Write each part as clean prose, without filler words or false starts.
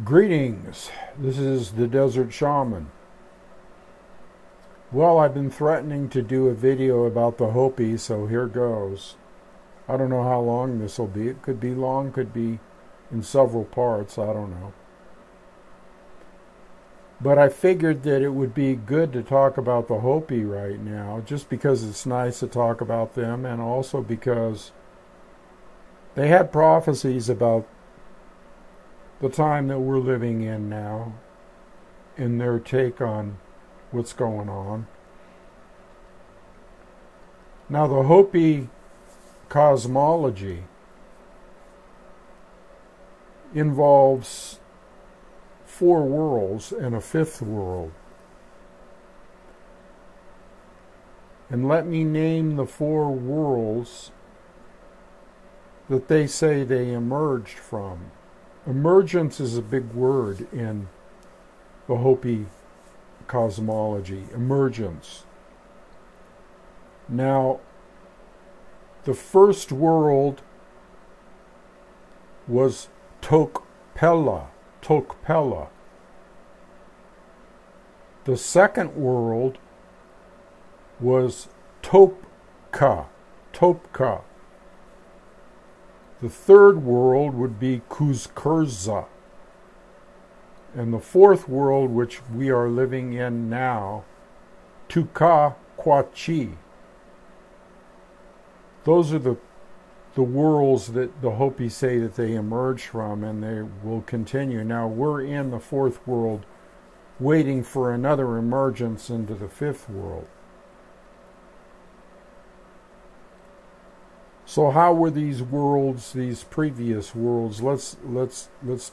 Greetings, this is the Desert Shaman. Well, I've been threatening to do a video about the Hopi, so here goes. I don't know how long this will be. It could be long, could be in several parts, I don't know. But I figured that it would be good to talk about the Hopi right now, just because it's nice to talk about them, and also because they had prophecies about the time that we're living in now, in their take on what's going on. Now, the Hopi cosmology involves 4 worlds and a 5th world. And let me name the 4 worlds that they say they emerged from. Emergence is a big word in the Hopi cosmology. Emergence. Now, the first world was Tokpela. Tokpela. The second world was Topka. Topka. The third world would be Kuzkurza. And the fourth world, which we are living in now, Tukakwachi. Those are the worlds that the Hopi say that they emerged from, and they will continue. Now, we're in the 4th world, waiting for another emergence into the 5th world. So how were these worlds, these previous worlds? Let's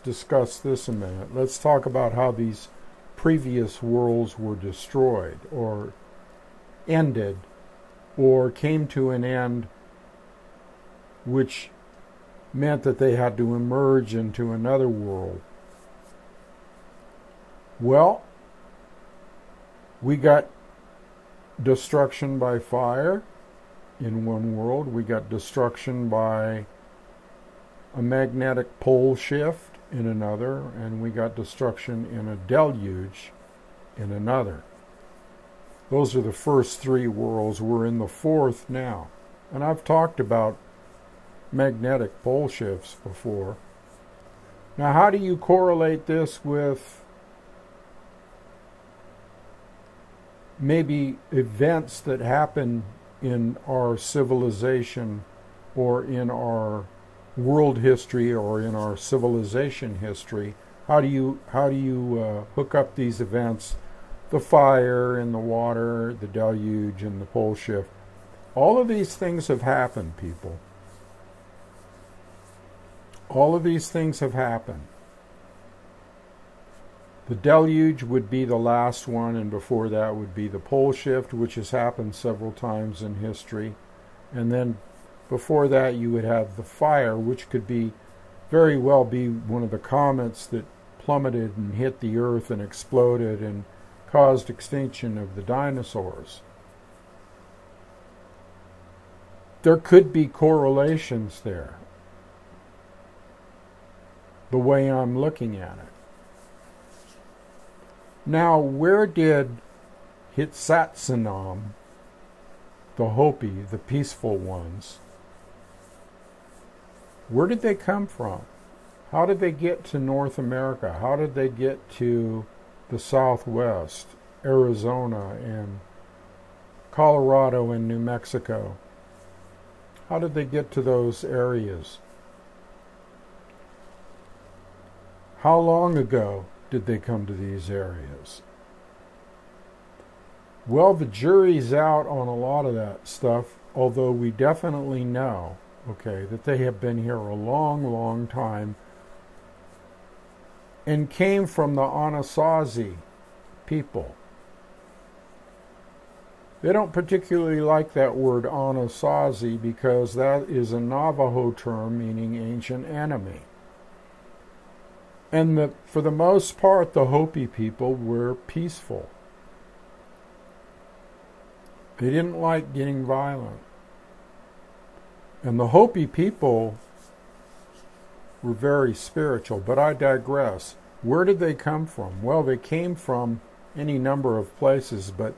discuss this a minute. Let's talk about how these previous worlds were destroyed or ended or came to an end, which meant that they had to emerge into another world. Well, we got destruction by fire in one world. We got destruction by a magnetic pole shift in another, and we got destruction in a deluge in another. Those are the first 3 worlds. We're in the 4th now. And I've talked about magnetic pole shifts before. Now, how do you correlate this with maybe events that happen in our civilization or in our world history or in our civilization history? How do you hook up these events? The fire and the water, the deluge and the pole shift. All of these things have happened, people. All of these things have happened. The deluge would be the last one, and before that would be the pole shift, which has happened several times in history. And then before that you would have the fire, which could be very well be one of the comets that plummeted and hit the earth and exploded and caused extinction of the dinosaurs. There could be correlations there, the way I'm looking at it. Now, where did Hitsatsanam, the Hopi, the peaceful ones, where did they come from? How did they get to North America? How did they get to the Southwest, Arizona and Colorado and New Mexico? How did they get to those areas? How long ago did they come to these areas? Well, the jury's out on a lot of that stuff, although we definitely know, okay, that they have been here a long, long time and came from the Anasazi people. They don't particularly like that word Anasazi because that is a Navajo term meaning ancient enemy. And for the most part, the Hopi people were peaceful. They didn't like getting violent. And the Hopi people were very spiritual, but I digress. Where did they come from? Well, they came from any number of places, but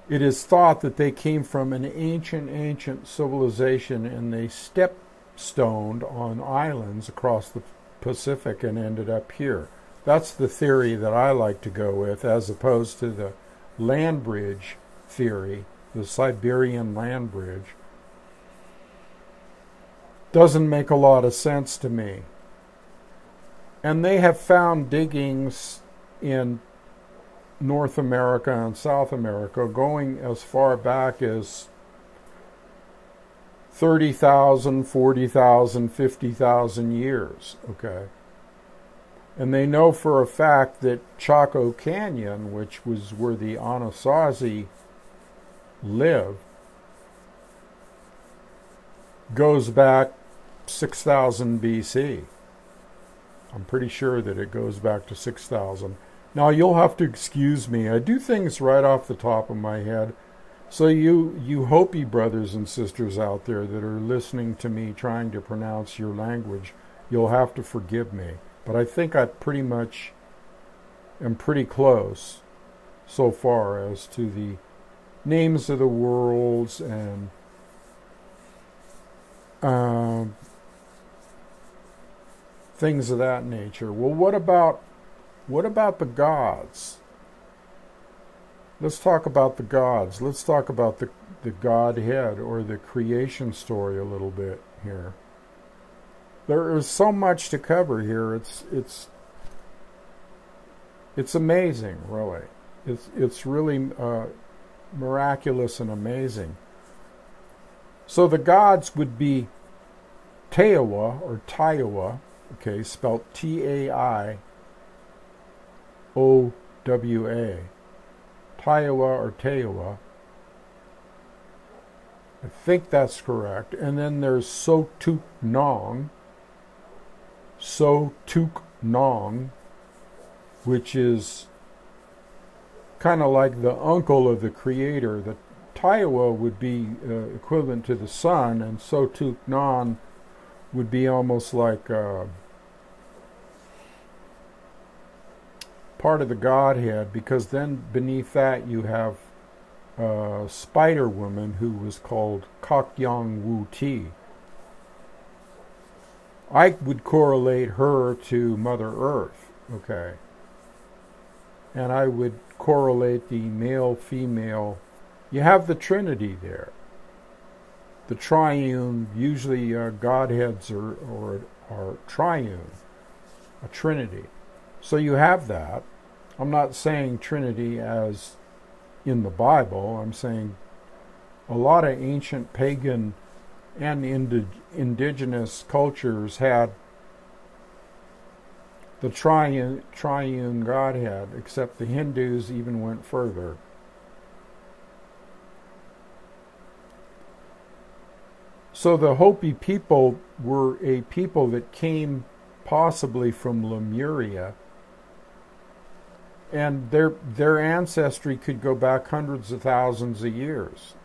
it is thought that they came from an ancient civilization, and they step-stoned on islands across the Pacific and ended up here. That's the theory that I like to go with, as opposed to the land bridge theory, the Siberian land bridge. Doesn't make a lot of sense to me. And they have found diggings in North America and South America going as far back as 30,000, 40,000, 50,000 years, okay? And they know for a fact that Chaco Canyon, which was where the Anasazi lived, goes back 6,000 BC. I'm pretty sure that it goes back to 6,000. Now, you'll have to excuse me. I do things right off the top of my head. So you Hopi brothers and sisters out there that are listening to me trying to pronounce your language, you'll have to forgive me. But I think I pretty much am pretty close so far as to the names of the worlds and things of that nature. Well, what about the gods? Let's talk about the gods. Let's talk about the Godhead, or the creation story, a little bit here. There is so much to cover here. It's amazing, really. It's really miraculous and amazing. So the gods would be Taiwa, or Taiwa, okay, spelled Taiwa. Taiwa or Taiwa. I think that's correct. And then there's Sotuk Nong, which is kind of like the uncle of the creator. The Taiwa would be equivalent to the sun, and Sotuk Nong would be almost like part of the Godhead, because then beneath that you have Spider Woman, who was called Kokyong Wu Ti. I would correlate her to Mother Earth, okay? And I would correlate the male-female. You have the Trinity there. The triune, usually Godheads are triune, a Trinity. So you have that. I'm not saying Trinity as in the Bible. I'm saying a lot of ancient pagan and indigenous cultures had the triune Godhead, except the Hindus even went further. So the Hopi people were a people that came possibly from Lemuria, and their ancestry could go back hundreds of thousands of years.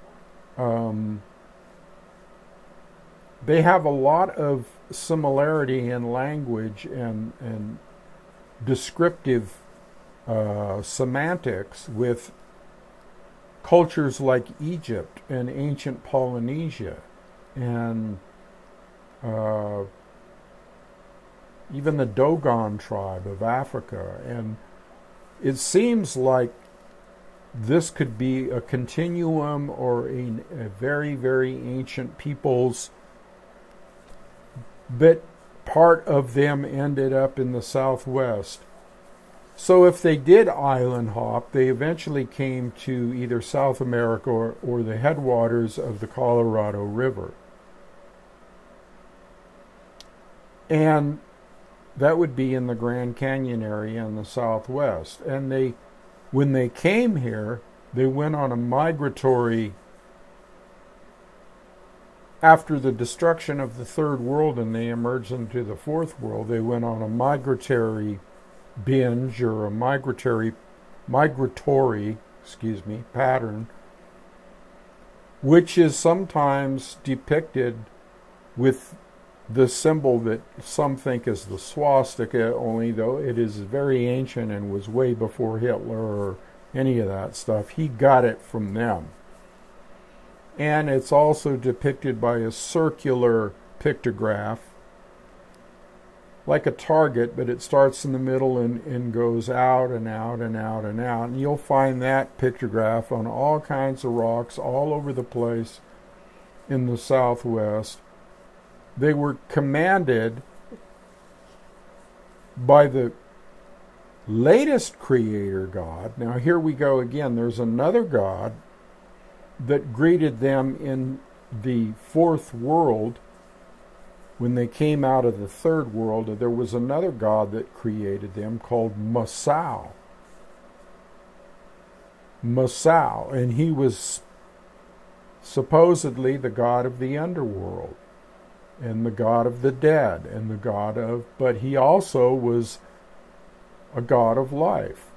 They have a lot of similarity in language and descriptive semantics with cultures like Egypt and ancient Polynesia, and even the Dogon tribe of Africa. And it seems like this could be a continuum, or a very, very ancient peoples, but part of them ended up in the Southwest. So if they did island hop, they eventually came to either South America or the headwaters of the Colorado River. And that would be in the Grand Canyon area in the Southwest. And when they came here, they went on a migratory, after the destruction of the Third World and they emerged into the Fourth World, they went on a migratory binge, or a migratory pattern, which is sometimes depicted with the symbol that some think is the swastika, only though it is very ancient and was way before Hitler or any of that stuff. He got it from them. And it's also depicted by a circular pictograph, like a target, but it starts in the middle and goes out and out and out and out. And you'll find that pictograph on all kinds of rocks all over the place in the Southwest. They were commanded by the latest creator God. Now here we go again. There's another God that greeted them in the fourth world when they came out of the third world. There was another God that created them called Masao. Masao, and he was supposedly the god of the underworld and the god of the dead and the god of, but he also was a god of life.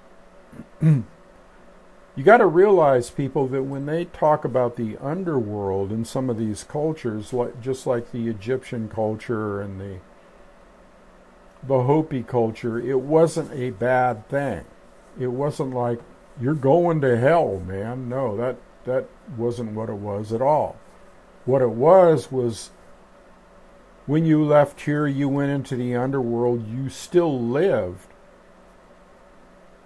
You got to realize, people, that when they talk about the underworld in some of these cultures, like just like the Egyptian culture and the Hopi culture, it wasn't a bad thing. It wasn't like, you're going to hell, man. No, that wasn't what it was at all. What it was when you left here, you went into the underworld, you still lived,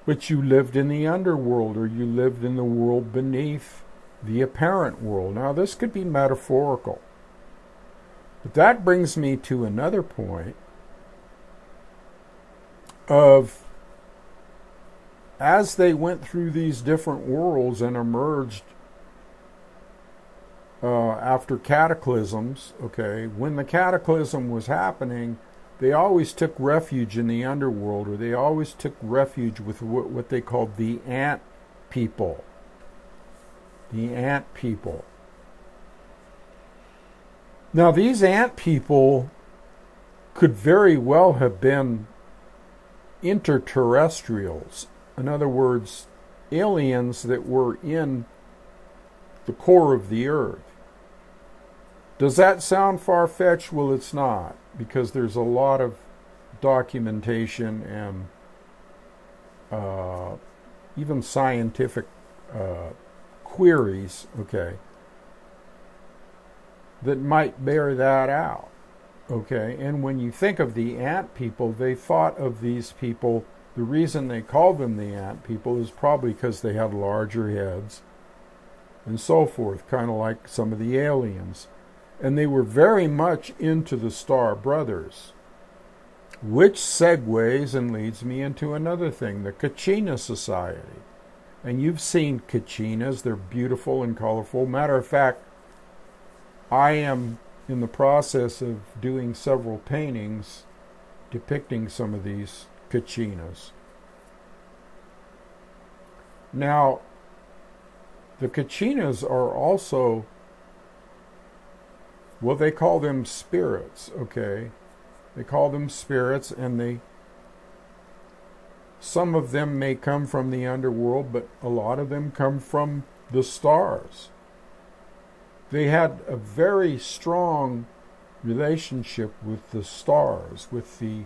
but you lived in the underworld, or you lived in the world beneath the apparent world. Now, this could be metaphorical. But that brings me to another point of, as they went through these different worlds and emerged after cataclysms, okay, when the cataclysm was happening, they always took refuge in the underworld, or they always took refuge with what they called the ant people. The ant people. Now, these ant people could very well have been interterrestrials. In other words, aliens that were in the core of the earth. Does that sound far-fetched? Well, it's not, because there's a lot of documentation and even scientific queries, okay, that might bear that out, okay? And when you think of the ant people, they thought of these people, the reason they called them the ant people is probably because they had larger heads and so forth, kind of like some of the aliens. And they were very much into the Star Brothers, which segues and leads me into another thing, the Kachina Society. And you've seen Kachinas. They're beautiful and colorful. Matter of fact, I am in the process of doing several paintings depicting some of these Kachinas. Now, the Kachinas are also, well, they call them spirits, okay? They call them spirits, and some of them may come from the underworld, but a lot of them come from the stars. They had a very strong relationship with the stars, with the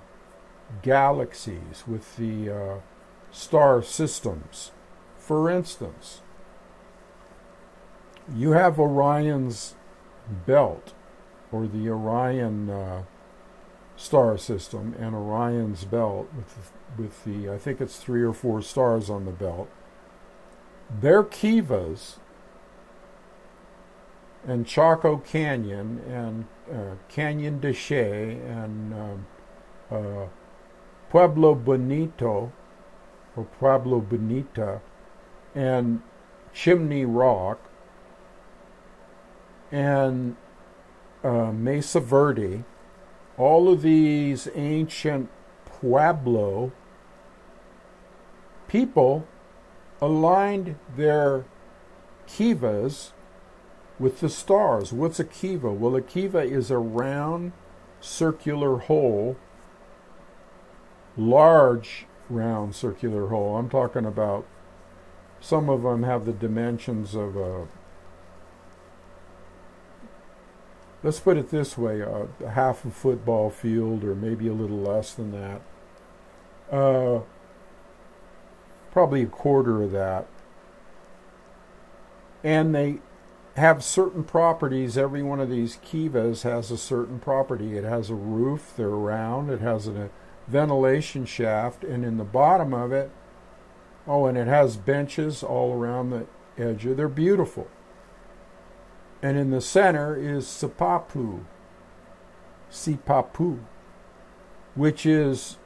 galaxies, with the star systems. For instance, you have Orion's belt, or the Orion star system, and Orion's belt with the, I think it's 3 or 4 stars on the belt. Their kivas, and Chaco Canyon, and Canyon de Chelly, and Pueblo Bonito, or Pueblo Bonita, and Chimney Rock, and Mesa Verde, all of these ancient Pueblo people aligned their kivas with the stars. What's a kiva? Well, a kiva is a round circular hole, large round circular hole. I'm talking about, some of them have the dimensions of let's put it this way, half a football field or maybe a little less than that. Probably a quarter of that. And they have certain properties. Every one of these kivas has a certain property. It has a roof, they're round, it has a ventilation shaft, and in the bottom of it, and it has benches all around the edge. They're beautiful. And in the center is Sipapu, which is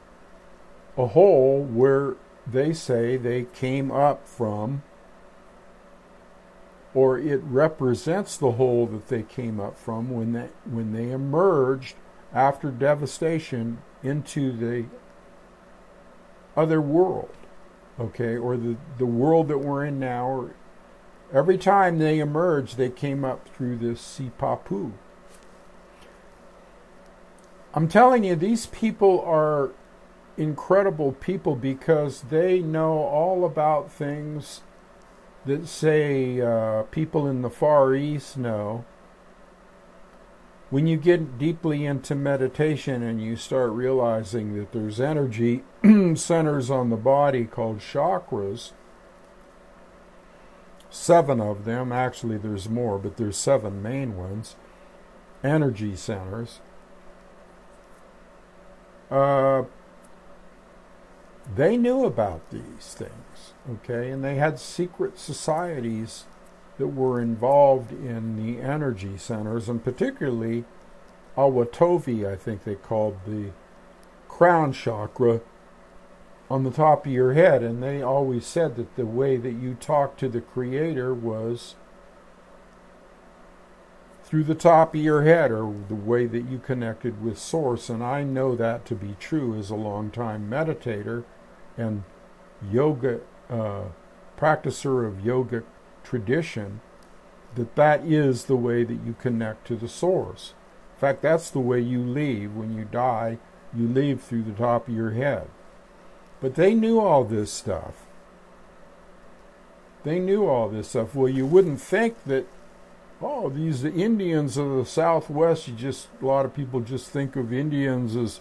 a hole where they say they came up from, or it represents the hole that they came up from when they emerged after devastation into the other world, okay, or the world that we're in now. Or every time they emerged, they came up through this Sipapu. I'm telling you, these people are incredible people because they know all about things that, say, people in the Far East know. When you get deeply into meditation and you start realizing that there's energy centers on the body called chakras, 7 of them, actually there's more, but there's 7 main ones, energy centers. They knew about these things, okay, and they had secret societies that were involved in the energy centers, and particularly Awatovi, I think they called the crown chakra on the top of your head. And they always said that the way that you talked to the Creator was through the top of your head, or the way that you connected with Source. And I know that to be true as a long-time meditator and yoga practicer of yoga tradition, that is the way that you connect to the Source. In fact, that's the way you leave. When you die, you leave through the top of your head. But they knew all this stuff. They knew all this stuff. Well, you wouldn't think that, these Indians of the Southwest, a lot of people just think of Indians as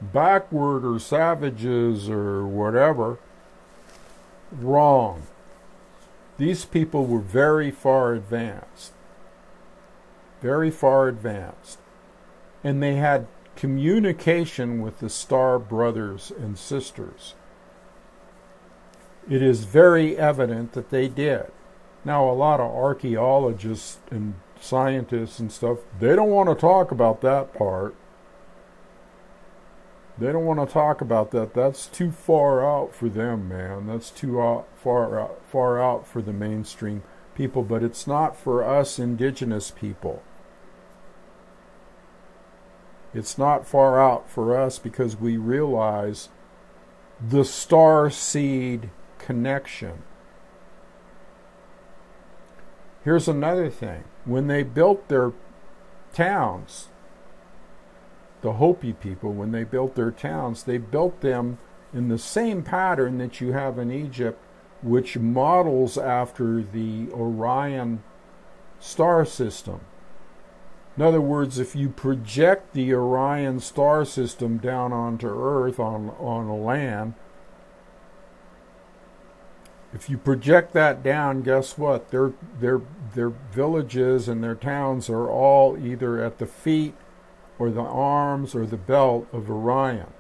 backward or savages or whatever. Wrong. These people were very far advanced. Very far advanced. And they had communication with the star brothers and sisters. It is very evident that they did. Now, a lot of archaeologists and scientists and stuff, they don't want to talk about that part. They don't want to talk about that. That's too far out for them, man. That's too far out for the mainstream people. But it's not for us indigenous people. It's not far out for us because we realize the star seed connection. Here's another thing. When they built their towns, the Hopi people, when they built their towns, they built them in the same pattern that you have in Egypt, which models after the Orion star system. In other words, if you project the Orion star system down onto Earth on a land, if you project that down, guess what? Their villages and their towns are all either at the feet or the arms or the belt of Orion.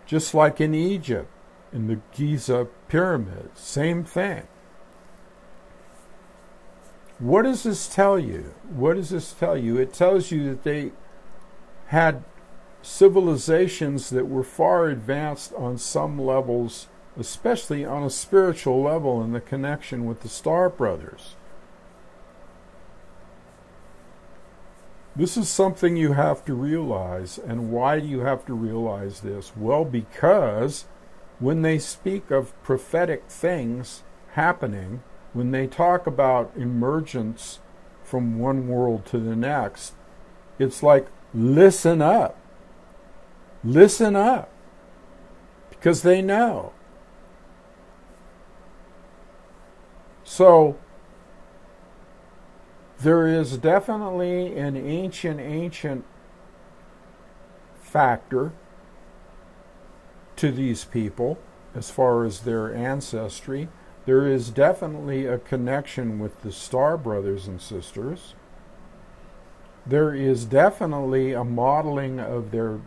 Just like in Egypt, in the Giza pyramids, same thing. What does this tell you? What does this tell you? It tells you that they had civilizations that were far advanced on some levels, especially on a spiritual level in the connection with the Star Brothers. This is something you have to realize. And why do you have to realize this? Well, because when they speak of prophetic things happening, when they talk about emergence from one world to the next, it's like, listen up. Listen up. Because they know. So, There is definitely an ancient factor to these people as far as their ancestry. There is definitely a connection with the Star brothers and sisters. There is definitely a modeling of their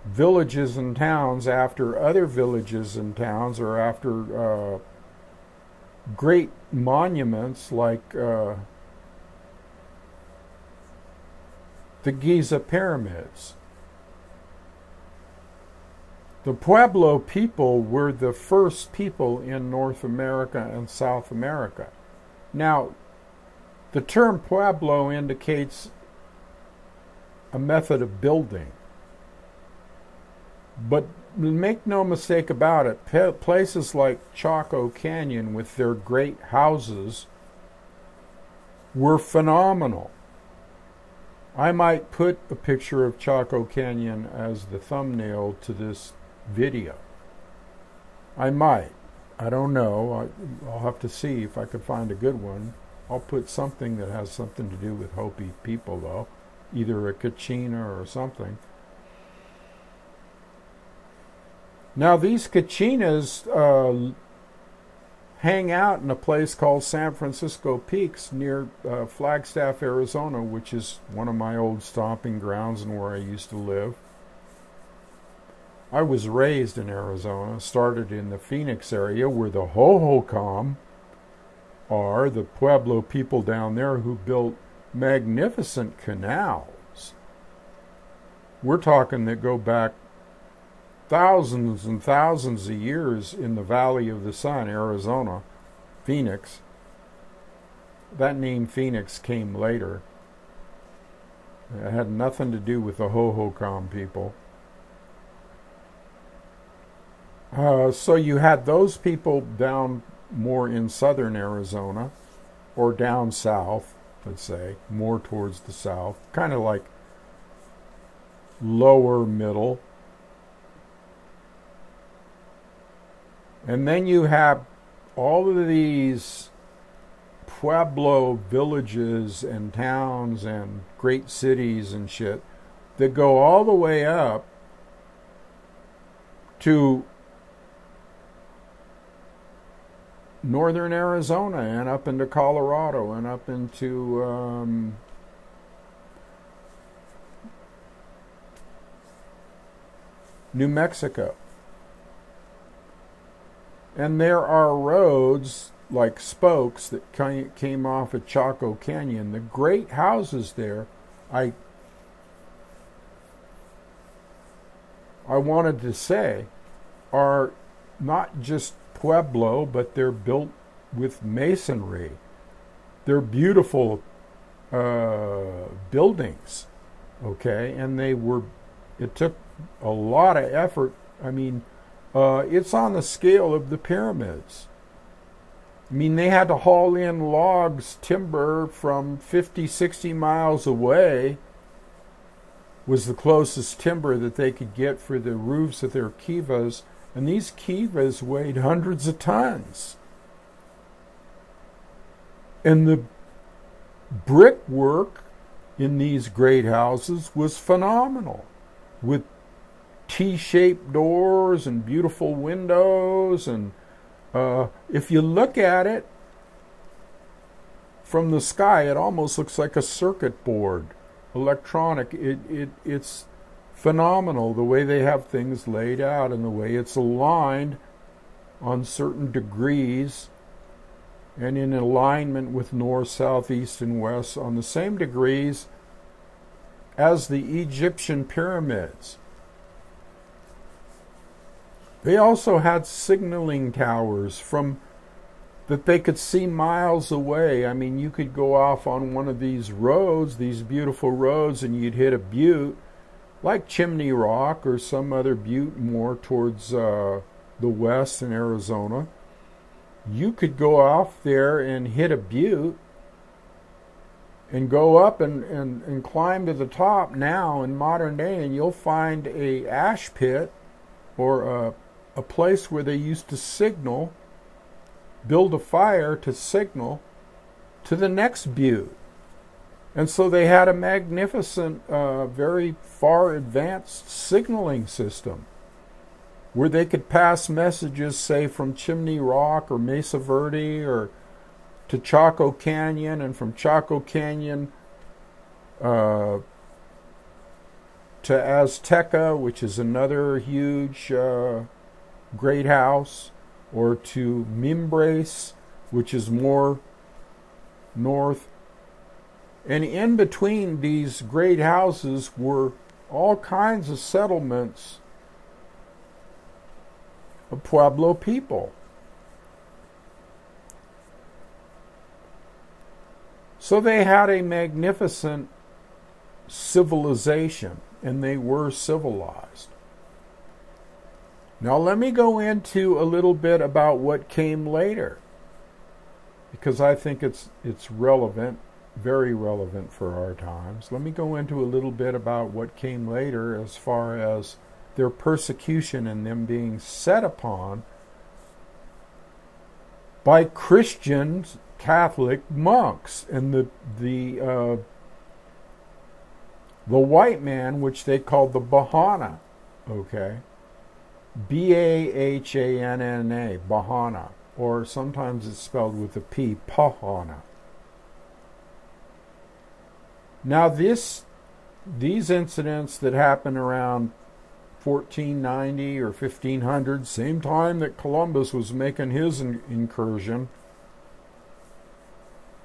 villages and towns after other villages and towns, or after great monuments like the Giza pyramids. The Pueblo people were the first people in North America and South America. Now, the term Pueblo indicates a method of building. But make no mistake about it, places like Chaco Canyon with their great houses were phenomenal. I might put a picture of Chaco Canyon as the thumbnail to this video. I might. I don't know. I'll have to see if I could find a good one. I'll put something that has something to do with Hopi people, though. Either a Kachina or something. Now, these Kachinas hang out in a place called San Francisco Peaks near Flagstaff, Arizona, which is one of my old stomping grounds and where I used to live. I was raised in Arizona, started in the Phoenix area where the Hohokam are, the Pueblo people down there who built magnificent canals. We're talking that go back thousands and thousands of years in the Valley of the Sun, Arizona, Phoenix. That name Phoenix came later. It had nothing to do with the Hohokam people. So you had those people down more in southern Arizona, or down south, let's say, more towards the south, kind of like lower middle. And then you have all of these Pueblo villages and towns and great cities and shit that go all the way up to northern Arizona and up into Colorado and up into New Mexico. And there are roads like spokes that came off of Chaco Canyon. The great houses there, I wanted to say, are not just Pueblo, but they're built with masonry. They're beautiful buildings, okay? And it took a lot of effort. I mean, it's on the scale of the pyramids. I mean, they had to haul in logs, timber from 50, 60 miles away was the closest timber that they could get for the roofs of their kivas. And these kivas weighed hundreds of tons. And the brickwork in these great houses was phenomenal, with T-shaped doors and beautiful windows. And if you look at it from the sky, it almost looks like a circuit board, electronic. It's phenomenal the way they have things laid out and the way it's aligned on certain degrees and in alignment with north, south, east, and west on the same degrees as the Egyptian pyramids. They also had signaling towers that they could see miles away. I mean, you could go off on one of these roads, these beautiful roads, and you'd hit a butte like Chimney Rock or some other butte more towards the west in Arizona. You could go off there and hit a butte and go up and climb to the top now in modern day, and you'll find a ash pit or a place where they used to signal, build a fire to signal to the next butte. And so they had a magnificent, very far advanced signaling system where they could pass messages, say, from Chimney Rock or Mesa Verde or to Chaco Canyon, and from Chaco Canyon to Azteca, which is another huge great house, or to Mimbres, which is more north. And in between these great houses were all kinds of settlements of Pueblo people. So they had a magnificent civilization, and they were civilized. Now let me go into a little bit about what came later, because I think it's relevant, very relevant for our times. Let me go into a little bit about what came later as far as their persecution and them being set upon by Christian Catholic monks and the white man, which they called the Bahana, okay? Bahanna, Bahana, or sometimes it's spelled with a P, Pahana. Now these incidents that happened around 1490 or 1500, same time that Columbus was making his incursion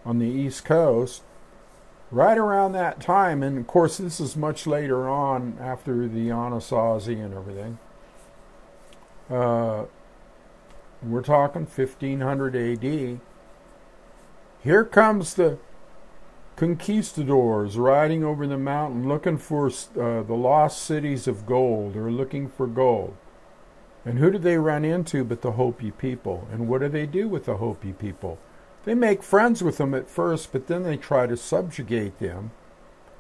on the East Coast, right around that time, and of course this is much later on after the Anasazi and everything. We're talking 1500 AD. Here comes the conquistadors riding over the mountain looking for the lost cities of gold, or looking for gold. And who do they run into but the Hopi people? And what do they do with the Hopi people? They make friends with them at first, but then they try to subjugate them.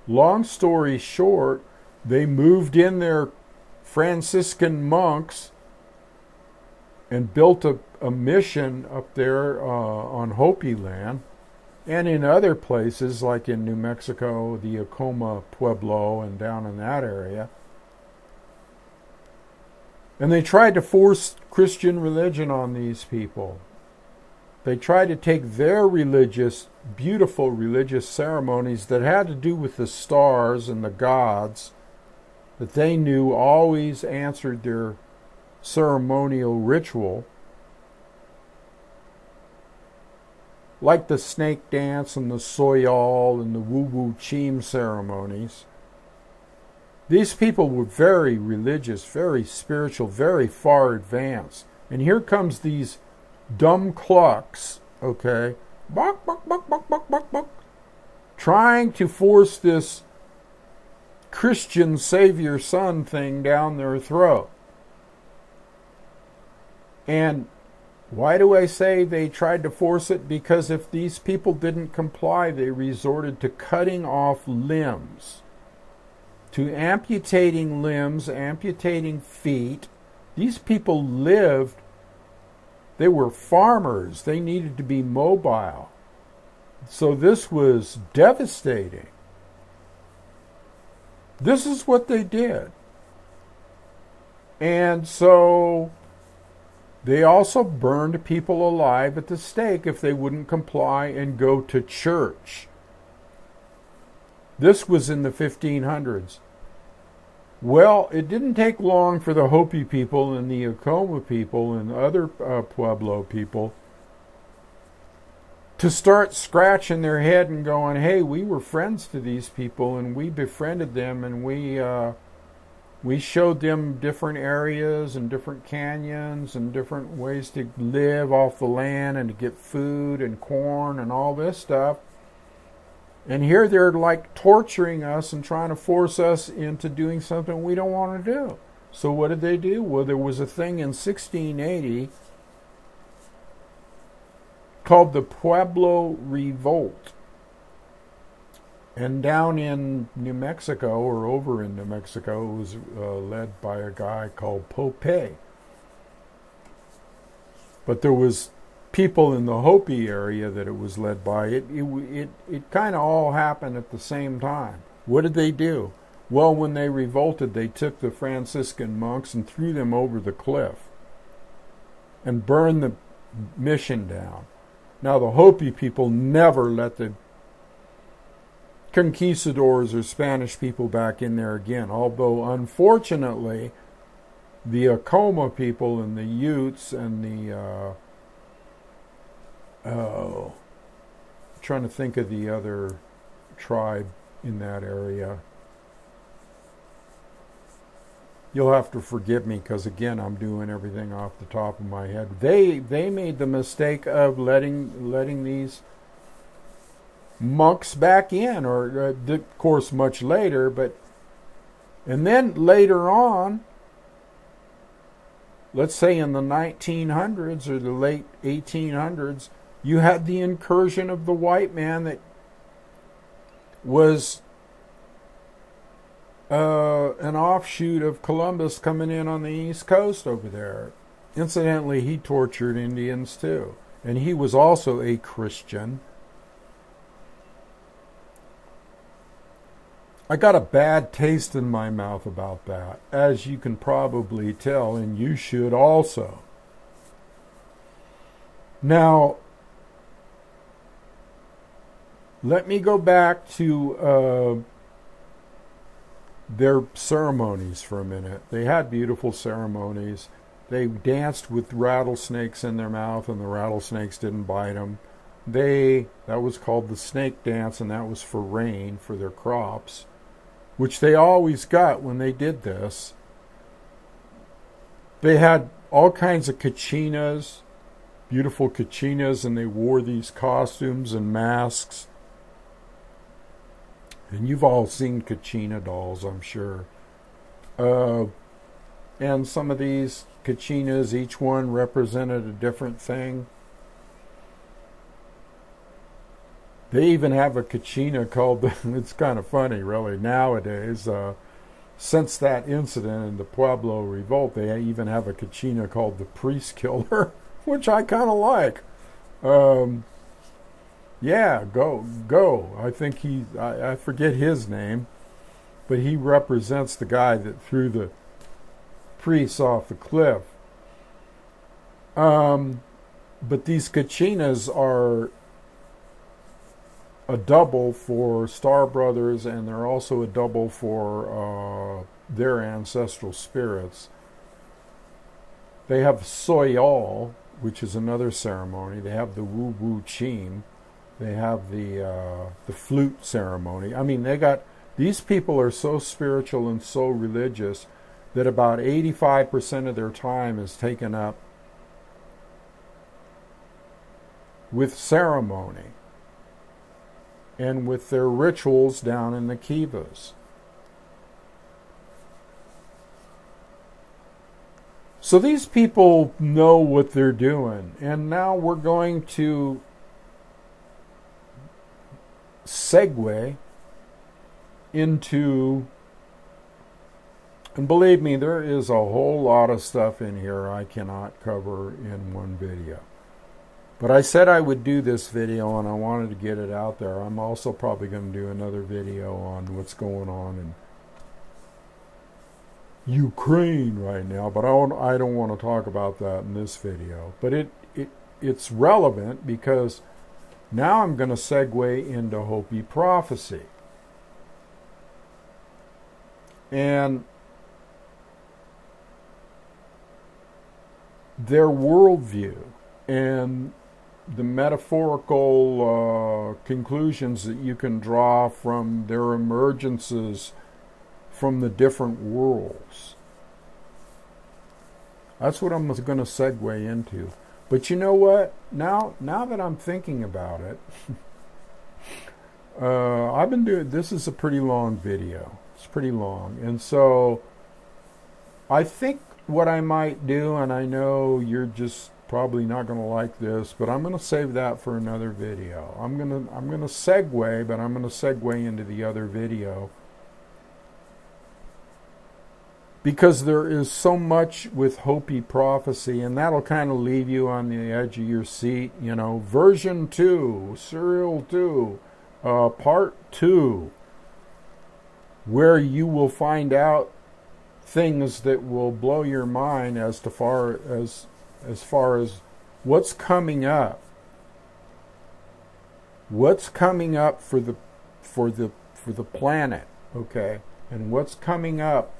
Long story short, they moved in their Franciscan monks and built a mission up there on Hopi land, and in other places like in New Mexico, the Acoma Pueblo, and down in that area. And they tried to force Christian religion on these people. They tried to take their beautiful religious ceremonies that had to do with the stars and the gods that they knew always answered their ceremonial ritual, like the snake dance and the soyal and the woo-woo chim ceremonies. These people were very religious, very spiritual, very far advanced. And here comes these dumb clucks, okay, buck, buck, buck, buck, buck, buck, buck, trying to force this Christian Savior Son thing down their throat. And why do I say they tried to force it? Because if these people didn't comply, they resorted to cutting off limbs, to amputating limbs, amputating feet. These people lived, they were farmers, they needed to be mobile. So this was devastating. This is what they did. And so they also burned people alive at the stake if they wouldn't comply and go to church. This was in the 1500s. Well, it didn't take long for the Hopi people and the Acoma people and other Pueblo people to start scratching their head and going, hey, we were friends to these people and we befriended them, and we showed them different areas and different canyons and different ways to live off the land and to get food and corn and all this stuff. And here they're like torturing us and trying to force us into doing something we don't want to do. So what did they do? Well, there was a thing in 1680 called the Pueblo Revolt. And down in New Mexico, or over in New Mexico, it was led by a guy called Pope. But there was people in the Hopi area that it was led by, it kind of all happened at the same time. What did they do? Well, when they revolted, they took the Franciscan monks and threw them over the cliff and burned the mission down. Now, the Hopi people never let the conquistadors or Spanish people back in there again, although unfortunately the Acoma people and the Utes and the trying to think of the other tribe in that area. You'll have to forgive me because, again, I'm doing everything off the top of my head. They made the mistake of letting these monks back in, or of course much later, and then later on, let's say in the 1900s or the late 1800s, you had the incursion of the white man that was an offshoot of Columbus coming in on the East Coast over there. Incidentally, he tortured Indians too. And he was also a Christian. I got a bad taste in my mouth about that, as you can probably tell, and you should also. Now, let me go back to their ceremonies for a minute. They had beautiful ceremonies. They danced with rattlesnakes in their mouth, and the rattlesnakes didn't bite them. That was called the snake dance, and that was for rain, for their crops, which they always got when they did this. They had all kinds of kachinas, beautiful kachinas, and they wore these costumes and masks. And you've all seen Kachina dolls, I'm sure. And some of these Kachinas, each one represented a different thing. They even have a Kachina called, it's kind of funny really nowadays, since that incident in the Pueblo Revolt, they even have a Kachina called the Priest Killer, which I kind of like. Yeah, go. I think I forget his name, but he represents the guy that threw the priests off the cliff. But these Kachinas are a double for Star Brothers, and they're also a double for their ancestral spirits. They have Soyal, which is another ceremony. They have the Wu Wu Chim. They have the flute ceremony. I mean, these people are so spiritual and so religious that about 85% of their time is taken up with ceremony and with their rituals down in the kivas. So these people know what they're doing, and now we're going to segue into, and believe me, there is a whole lot of stuff in here I cannot cover in one video. But I said I would do this video, and I wanted to get it out there. I'm also probably going to do another video on what's going on in Ukraine right now, but I don't want to talk about that in this video. But it's relevant because now I'm going to segue into Hopi prophecy. And their worldview and the metaphorical conclusions that you can draw from their emergences from the different worlds. That's what I'm going to segue into. But you know what? Now that I'm thinking about it, I've been doing, this is a pretty long video. It's pretty long. And so I think what I might do, and I know you're just probably not going to like this, but I'm going to save that for another video. I'm going to segue, but I'm going to segue into the other video. because there is so much with Hopi prophecy, and that'll kind of leave you on the edge of your seat. You know, version 2, serial 2, part 2, where you will find out things that will blow your mind as far as what's coming up. What's coming up for the planet, okay? And what's coming up?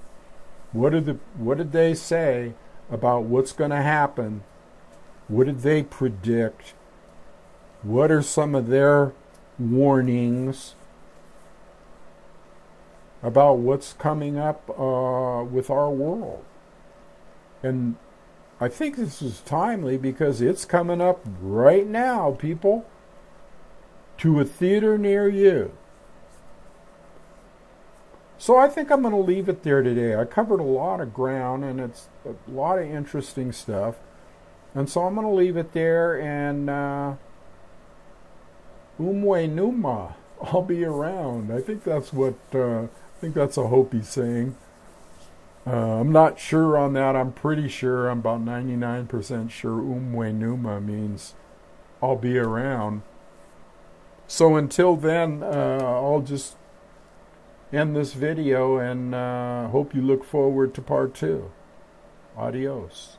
What did they say about what's going to happen? What did they predict? What are some of their warnings about what's coming up with our world? And I think this is timely because it's coming up right now, people, to a theater near you. So I think I'm going to leave it there today. I covered a lot of ground, and it's a lot of interesting stuff. And so I'm going to leave it there, and Umwe Numa, I'll be around. I think that's a Hopi saying. I'm not sure on that. I'm pretty sure. I'm about 99% sure Umwe Numa means I'll be around. So until then, I'll just end this video, and hope you look forward to part 2. Adios.